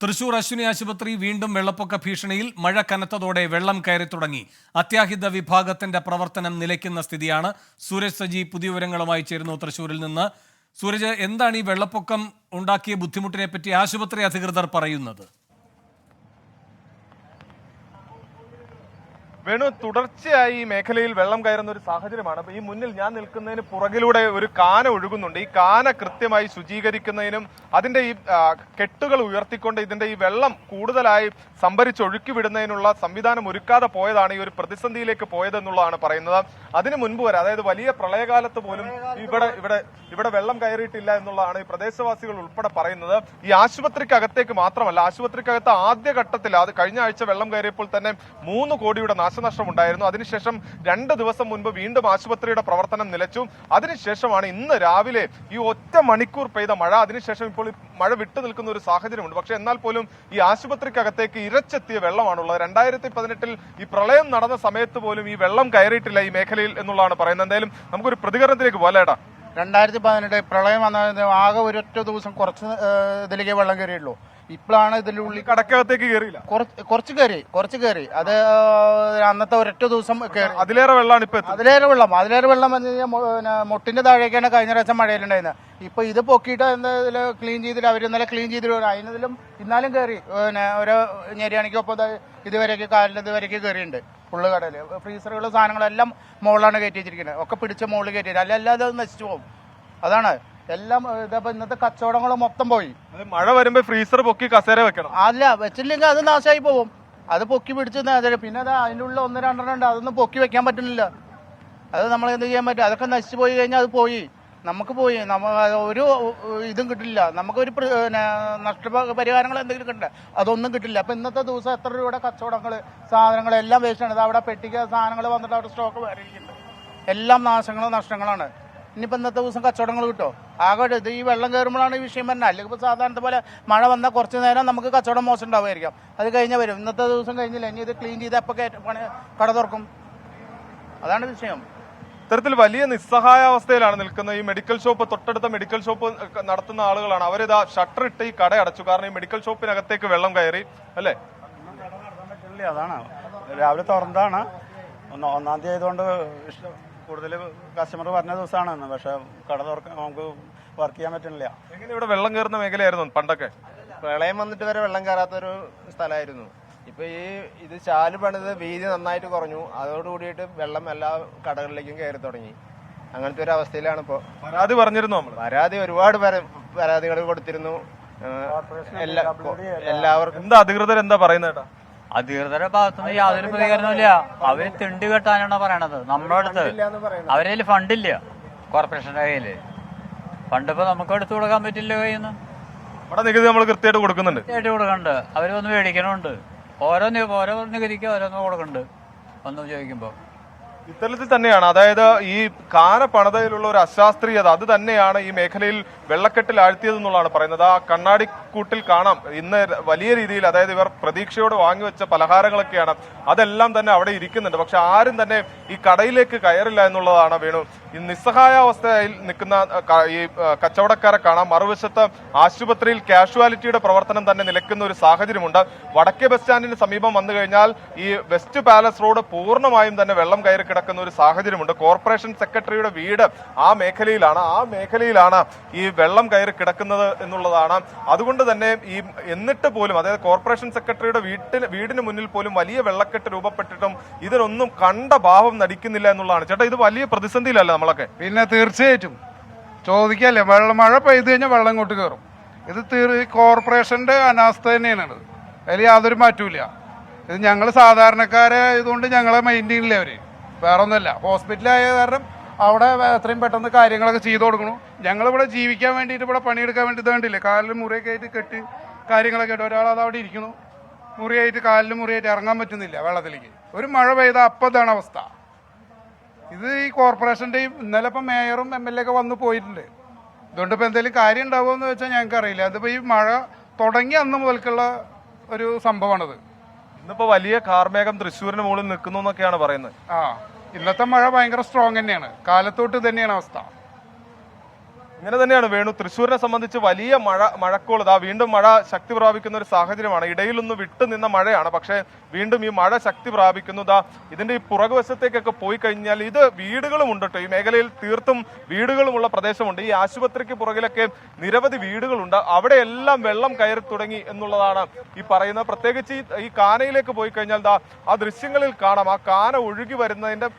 തൃശൂർ അശ്വിനി ആശുപത്രി വീണ്ടും വെള്ളപ്പൊക്ക ഭീഷണിയിൽ. മഴ കനത്തതോടെ വെള്ളം കയറി തുടങ്ങി. അത്യാഹിത വിഭാഗത്തിന്റെ പ്രവർത്തനം നിലയ്ക്കുന്ന സ്ഥിതിയാണ്. സൂരജ് സജി പുതിയ വിവരങ്ങളുമായി ചേരുന്നു തൃശൂരിൽ നിന്ന്. സൂരജ്, എന്താണ് ഈ വെള്ളപ്പൊക്കം ഉണ്ടാക്കിയ ബുദ്ധിമുട്ടിനെ പറ്റി ആശുപത്രി അധികൃതർ പറയുന്നത്? വേണു, തുടർച്ചയായി ഈ മേഖലയിൽ വെള്ളം കയറുന്ന ഒരു സാഹചര്യമാണ്. ഈ മുന്നിൽ ഞാൻ നിൽക്കുന്നതിന് പുറകിലൂടെ ഒരു കാന ഒഴുകുന്നുണ്ട്. ഈ കാന കൃത്യമായി ശുചീകരിക്കുന്നതിനും അതിന്റെ ഈ കെട്ടുകൾ ഉയർത്തിക്കൊണ്ട് ഇതിന്റെ ഈ വെള്ളം കൂടുതലായി സംഭരിച്ചൊഴുക്കി വിടുന്നതിനുള്ള സംവിധാനം ഒരുക്കാതെ പോയതാണ് ഈ ഒരു പ്രതിസന്ധിയിലേക്ക് പോയതെന്നുള്ളതാണ് പറയുന്നത്. അതിനു മുൻപ് വരെ, അതായത് വലിയ പ്രളയകാലത്ത് പോലും ഇവിടെ വെള്ളം കയറിയിട്ടില്ല എന്നുള്ളതാണ് ഈ പ്രദേശവാസികൾ ഉൾപ്പെടെ പറയുന്നത്. ഈ ആശുപത്രിക്കകത്തേക്ക് മാത്രമല്ല, ആശുപത്രിക്കകത്ത് ആദ്യഘട്ടത്തിൽ അത് കഴിഞ്ഞ ആഴ്ച വെള്ളം കയറിയപ്പോൾ തന്നെ 3 കോടിയുടെ നാശനഷ്ടം ഉണ്ടായിരുന്നു. അതിനുശേഷം 2 ദിവസം മുൻപ് വീണ്ടും ആശുപത്രിയുടെ പ്രവർത്തനം നിലച്ചു. അതിനുശേഷമാണ് ഇന്ന് രാവിലെ ഈ ഒറ്റ മണിക്കൂർ പെയ്ത മഴ. അതിനുശേഷം ഇപ്പോൾ മഴ വിട്ടു നിൽക്കുന്ന ഒരു സാഹചര്യമുണ്ട്. പക്ഷെ എന്നാൽ പോലും ഈ ആശുപത്രിക്കകത്തേക്ക് ഇരച്ചെത്തിയ വെള്ളമാണുള്ളത്. 2018 ഈ പ്രളയം നടന്ന സമയത്ത് പോലും ഈ വെള്ളം കയറിയിട്ടില്ല ഈ മേഖലയിൽ എന്നുള്ളതാണ് പറയുന്നത്. എന്തായാലും നമുക്കൊരു പ്രതികരണത്തിലേക്ക് പോലേടാ. 2018 പ്രളയം വന്ന ആകെ ഒരൊറ്റ ദിവസം കുറച്ച് ഇതിലേക്ക് വെള്ളം കയറിയുള്ളൂ. ഇപ്പോഴാണ് ഇതിന്റെ ഉള്ളിൽ കടക്കകത്തേക്ക് കയറിയില്ല, കുറച്ച് കയറി. അത് അന്നത്തെ ഒരൊറ്റ ദിവസം കയറി. അതിലേറെ വെള്ളമാണ് ഇപ്പൊ. അതിലേറെ വെള്ളം വന്നു കഴിഞ്ഞാൽ മുട്ടിന്റെ താഴേക്കാണ് കഴിഞ്ഞ പ്രാവശ്യം മഴയിലുണ്ടായിരുന്നത്. ഇപ്പൊ ഇത് പൊക്കിയിട്ട് എന്താ ക്ലീൻ ചെയ്തിട്ട് അവർ ഇന്നലെ ക്ലീൻ ചെയ്തിട്ട് അതിനതിലും ഇന്നാലും കയറി. ഒരു ഞെരിയാണിക്കൊപ്പം ഇതുവരെയൊക്കെ കാലിൽ ഇതുവരെയൊക്കെ കയറിയിട്ടുണ്ട്. ഫുള്ള് കടയിൽ ഫ്രീസറുകൾ സാധനങ്ങളെല്ലാം മുകളിലാണ് കയറ്റി വെച്ചിരിക്കുന്നത്. ഒക്കെ പിടിച്ച് മുകളിൽ കയറ്റിയിട്ട് അല്ലാതെ അത് നശിച്ചു പോകും. അതാണ് എല്ലാം. ഇതപ്പോ ഇന്നത്തെ കച്ചവടങ്ങൾ മൊത്തം പോയി. മഴ വരുമ്പോ ഫ്രീസർ പൊക്കി കസേര വെക്കണം. അല്ല, വെച്ചില്ലെങ്കിൽ അത് നാശമായി പോകും. അത് പൊക്കി പിടിച്ച് പിന്നെ അത് അതിൻ്റെ ഉള്ളിൽ 1-2 ഉണ്ട്. അതൊന്നും പൊക്കി വെക്കാൻ പറ്റുന്നില്ല. അത് നമ്മൾ എന്ത് ചെയ്യാൻ പറ്റും? അതൊക്കെ നശിച്ചു പോയി കഴിഞ്ഞാൽ അത് പോയി, നമുക്ക് പോയി. ഒരു ഇതും കിട്ടില്ല. നമുക്കൊരു നഷ്ടപരിഹാരങ്ങൾ എന്തെങ്കിലും കിട്ടണ്ട, അതൊന്നും കിട്ടില്ല. അപ്പൊ ഇന്നത്തെ ദിവസം എത്ര രൂപയുടെ കച്ചവടങ്ങൾ, സാധനങ്ങൾ എല്ലാം വേസ്റ്റാണ്. അവിടെ പെട്ടിക്ക് സാധനങ്ങൾ വന്നിട്ട് അവിടെ സ്റ്റോക്ക് വേറിയിട്ടുണ്ട്. എല്ലാം നഷ്ടങ്ങളാണ്. ഇനിയിപ്പോൾ ഇന്നത്തെ ദിവസം കച്ചവടങ്ങൾ കിട്ടുമോ? ആകെ ഇത് ഈ വെള്ളം കയറുമ്പോഴാണ് ഈ വിഷയം വരുന്നത്. അല്ലെങ്കിൽ ഇപ്പോൾ സാധാരണ പോലെ മഴ വന്നാൽ കുറച്ച് നേരം നമുക്ക് കച്ചവടം മോശം ഉണ്ടാവുമായിരിക്കാം. അത് കഴിഞ്ഞാൽ വരും. ഇന്നത്തെ ദിവസം കഴിഞ്ഞില്ല. ഇനി ഇത് ക്ലീൻ ചെയ്ത് എപ്പോൾ കട തുറക്കും? അതാണ് വിഷയം. ഇത്തരത്തിൽ വലിയ നിസ്സഹായാവസ്ഥയിലാണ് നിൽക്കുന്നത്. ഈ മെഡിക്കൽ ഷോപ്പ്, തൊട്ടടുത്ത മെഡിക്കൽ ഷോപ്പ് നടത്തുന്ന ആളുകളാണ്. അവരിതാ ഷട്ടർ ഇട്ട് ഈ കട അടച്ചു. കാരണം ഈ മെഡിക്കൽ ഷോപ്പിനകത്തേക്ക് വെള്ളം കയറി അല്ലേ? അതാണ് രാവിലെ തുറന്നതാണ്. 1-ാം തീയതി ആയതുകൊണ്ട് കൂടുതൽ കസ്റ്റമർ പറഞ്ഞ ദിവസമാണ്. പക്ഷെ കട തുറക്കാൻ നമുക്ക് വർക്ക് ചെയ്യാൻ പറ്റുന്നില്ല. എങ്ങനെ ഇവിടെ വെള്ളം കയറുന്ന മേഖലയായിരുന്നു പണ്ടൊക്കെ? പ്രളയം വന്നിട്ട് വരെ വെള്ളം കയറാത്തൊരു സ്ഥലമായിരുന്നു. ഇപ്പൊ ഇത് ചാല് പണിത് വീതി നന്നായിട്ട് കുറഞ്ഞു. അതോടുകൂടിയിട്ട് വെള്ളം എല്ലാ കടകളിലേക്കും കയറി തുടങ്ങി. അങ്ങനത്തെ ഒരു അവസ്ഥയിലാണ് ഇപ്പോ. പരാതി പറഞ്ഞിരുന്നു നമ്മൾ? പരാതി ഒരുപാട് പരാതികൾ കൊടുത്തിരുന്നു. എല്ലാവർക്കും. എന്താ അധികൃതർ എന്താ പറയുന്നത്? അധികൃതരുടെ ഭാഗത്തുനിന്ന് യാതൊരു പ്രതികരണമില്ല. അവര് തിണ്ടി കെട്ടാനാണ് പറയണത്. നമ്മുടെ അടുത്ത് അവരെ കയ്യിൽ ഫണ്ടില്ല. കോർപ്പറേഷന്റെ കയ്യില് ഫണ്ട് ഇപ്പൊ നമുക്ക് എടുത്തു കൊടുക്കാൻ പറ്റില്ല. കയ്യിൽ നിന്ന് നമ്മുടെ നികുതി നമ്മൾ കൃത്യമായിട്ട് കൊടുക്കുന്നുണ്ട്. കൊടുക്കുന്നുണ്ട്. അവര് വന്ന് മേടിക്കണമുണ്ട്. ഓരോ നികുതിക്ക് ഓരോന്ന് കൊടുക്കുന്നുണ്ട് വന്ന് ചോദിക്കുമ്പോ. ഇത്തരത്തിൽ തന്നെയാണ്, അതായത് ഈ കാന പണതയിലുള്ള ഒരു അശാസ്ത്രീയത അത് തന്നെയാണ് ഈ മേഖലയിൽ വെള്ളക്കെട്ടിൽ ആഴ്ത്തിയതെന്നുള്ളതാണ് പറയുന്നത്. ആ കണ്ണാടിക്കൂട്ടിൽ കാണാം ഇന്ന് വലിയ രീതിയിൽ, അതായത് ഇവർ പ്രതീക്ഷയോടെ വാങ്ങിവെച്ച പലഹാരങ്ങളൊക്കെയാണ്, അതെല്ലാം തന്നെ അവിടെ ഇരിക്കുന്നുണ്ട്. പക്ഷെ ആരും തന്നെ ഈ കടയിലേക്ക് കയറില്ല എന്നുള്ളതാണ് വേണു. ഈ നിസ്സഹായാവസ്ഥയിൽ നിൽക്കുന്ന ഈ കച്ചവടക്കാരെ കാണാം. മറുവശത്ത് ആശുപത്രിയിൽ കാഷ്വാലിറ്റിയുടെ പ്രവർത്തനം തന്നെ നിലയ്ക്കുന്ന ഒരു സാഹചര്യമുണ്ട്. വടക്കേ ബസ് സ്റ്റാൻഡിന് സമീപം വന്നു കഴിഞ്ഞാൽ ഈ വെസ്റ്റ് പാലസ് റോഡ് പൂർണ്ണമായും തന്നെ വെള്ളം കയറി കിടക്കുന്ന ഒരു സാഹചര്യമുണ്ട്. കോർപ്പറേഷൻ സെക്രട്ടറിയുടെ വീട് ആ മേഖലയിലാണ് ഈ വെള്ളം കയറി കിടക്കുന്നത് എന്നുള്ളതാണ്. അതുകൊണ്ട് തന്നെ എന്നിട്ട് പോലും, അതായത് കോർപ്പറേഷൻ സെക്രട്ടറിയുടെ വീടിന് മുന്നിൽ പോലും വലിയ വെള്ളക്കെട്ട് രൂപപ്പെട്ടിട്ടും ഇതിനൊന്നും കണ്ട ഭാവം നടിക്കുന്നില്ല എന്നുള്ളതാണ്. ചേട്ടാ, ഇത് വലിയ പ്രതിസന്ധിയിലല്ല നമ്മളൊക്കെ? പിന്നെ തീർച്ചയായിട്ടും ചോദിക്കല്ലേ, മഴ പെയ്തു കഴിഞ്ഞാൽ വെള്ളം ഇങ്ങോട്ട് കയറും. ഇത് കോർപ്പറേഷന്റെ അനാസ്ഥ തന്നെയാണ്. അതിൽ യാതൊരു മാറ്റമില്ല. ഇത് ഞങ്ങൾ സാധാരണക്കാരെ ഇതുകൊണ്ട് ഞങ്ങളെ മൈൻഡ് ചെയ്യില്ല അവര്, വേറെ ഒന്നുമല്ല. ഹോസ്പിറ്റലായ കാരണം അവിടെ എത്രയും പെട്ടെന്ന് കാര്യങ്ങളൊക്കെ ചെയ്തു കൊടുക്കണു. ഞങ്ങളിവിടെ ജീവിക്കാൻ വേണ്ടിയിട്ട്, ഇവിടെ പണിയെടുക്കാൻ വേണ്ടിയിട്ട് വേണ്ടിയില്ലേ, കാലിൽ മുറിയൊക്കെ ആയിട്ട് കെട്ടി കാര്യങ്ങളൊക്കെ ആയിട്ട് ഒരാൾ അത് അവിടെ ഇരിക്കുന്നു. കാലിൽ മുറിയായിട്ട് ഇറങ്ങാൻ പറ്റുന്നില്ല വെള്ളത്തിലേക്ക്. ഒരു മഴ പെയ്താൽ അപ്പം ഇതാണ് അവസ്ഥ. ഇത് ഈ കോർപ്പറേഷൻ്റെയും ഇന്നലെ ഇപ്പം മേയറും MLA ഒക്കെ വന്ന് പോയിട്ടുണ്ട്. ഇതുകൊണ്ട് ഇപ്പം എന്തെങ്കിലും കാര്യം ഉണ്ടാവുമോ എന്ന് വെച്ചാൽ ഞങ്ങൾക്ക് അറിയില്ല. അതിപ്പോൾ ഈ മഴ തുടങ്ങി അന്ന് മുതൽക്കുള്ള ഒരു സംഭവമാണത്. ഇന്നിപ്പോൾ വലിയ കാർമേഘം തൃശ്ശൂരിന് മുകളിൽ നിൽക്കുന്നു എന്നൊക്കെയാണ് പറയുന്നത്. ഇന്നത്തെ മഴ ഭയങ്കര സ്ട്രോങ് തന്നെയാണ്. കാലത്തോട്ട് തന്നെയാണ് അവസ്ഥ. ഇങ്ങനെ തന്നെയാണ് വേണു. തൃശ്ശൂരിനെ സംബന്ധിച്ച് വലിയ മഴക്കോൾ ഇതാ വീണ്ടും മഴ ശക്തി പ്രാപിക്കുന്ന ഒരു സാഹചര്യമാണ്. ഇടയിലൊന്ന് വിട്ടു നിന്ന മഴയാണ്, പക്ഷേ വീണ്ടും ഈ മഴ ശക്തി പ്രാപിക്കുന്നു. ഇതിന്റെ ഈ പുറകുവശത്തേക്കൊക്കെ പോയി കഴിഞ്ഞാൽ ഇത് വീടുകളും ഉണ്ട് കേട്ടോ. ഈ മേഖലയിൽ തീർത്തും വീടുകളുമുള്ള പ്രദേശമുണ്ട്. ഈ ആശുപത്രിക്ക് പുറകിലൊക്കെ നിരവധി വീടുകളുണ്ട്. അവിടെയെല്ലാം വെള്ളം കയറി തുടങ്ങി എന്നുള്ളതാണ് ഈ പറയുന്നത്. പ്രത്യേകിച്ച് ഈ കാനയിലേക്ക് പോയി കഴിഞ്ഞാൽ ആ ദൃശ്യങ്ങളിൽ കാണാം. ആ കാന ഒഴുകി വരുന്നതിന്റെ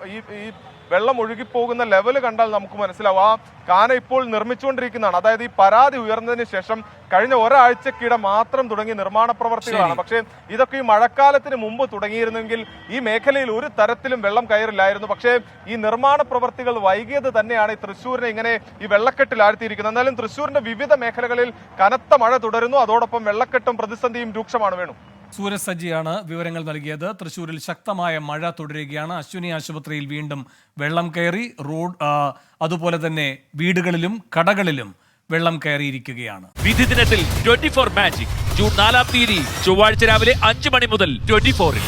ഈ വെള്ളം ഒഴുകിപ്പോകുന്ന ലെവൽ കണ്ടാൽ നമുക്ക് മനസ്സിലാവും. ആ കാന ഇപ്പോൾ നിർമ്മിച്ചുകൊണ്ടിരിക്കുന്നതാണ്. അതായത് ഈ പരാതി ഉയർന്നതിന് ശേഷം കഴിഞ്ഞ ഒരാഴ്ചക്കിടെ മാത്രം തുടങ്ങിയ നിർമ്മാണ പ്രവർത്തികളാണ്. പക്ഷേ ഇതൊക്കെ ഈ മഴക്കാലത്തിന് മുമ്പ് തുടങ്ങിയിരുന്നെങ്കിൽ ഈ മേഖലയിൽ ഒരു തരത്തിലും വെള്ളം കയറില്ലായിരുന്നു. പക്ഷേ ഈ നിർമ്മാണ പ്രവർത്തികൾ വൈകിയത് തന്നെയാണ് ഈ തൃശ്ശൂരിനെ ഇങ്ങനെ ഈ വെള്ളക്കെട്ടിലാഴ്ത്തിയിരിക്കുന്നത്. എന്നാലും തൃശ്ശൂരിന്റെ വിവിധ മേഖലകളിൽ കനത്ത മഴ തുടരുന്നു. അതോടൊപ്പം വെള്ളക്കെട്ടും പ്രതിസന്ധിയും രൂക്ഷമാണ്. വേണു, സൂരജ് സജിയാണ് വിവരങ്ങൾ നൽകിയത്. തൃശ്ശൂരിൽ ശക്തമായ മഴ തുടരുകയാണ്. അശ്വിനി ആശുപത്രിയിൽ വീണ്ടും വെള്ളം കയറി. റോഡ് അതുപോലെ തന്നെ വീടുകളിലും കടകളിലും വെള്ളം കയറിയിരിക്കുകയാണ്. വിധി ദിനത്തിൽ 24 മാജിക് ജൂൺ 4 ചൊവ്വാഴ്ച രാവിലെ 5 മണി മുതൽ 24-ൽ.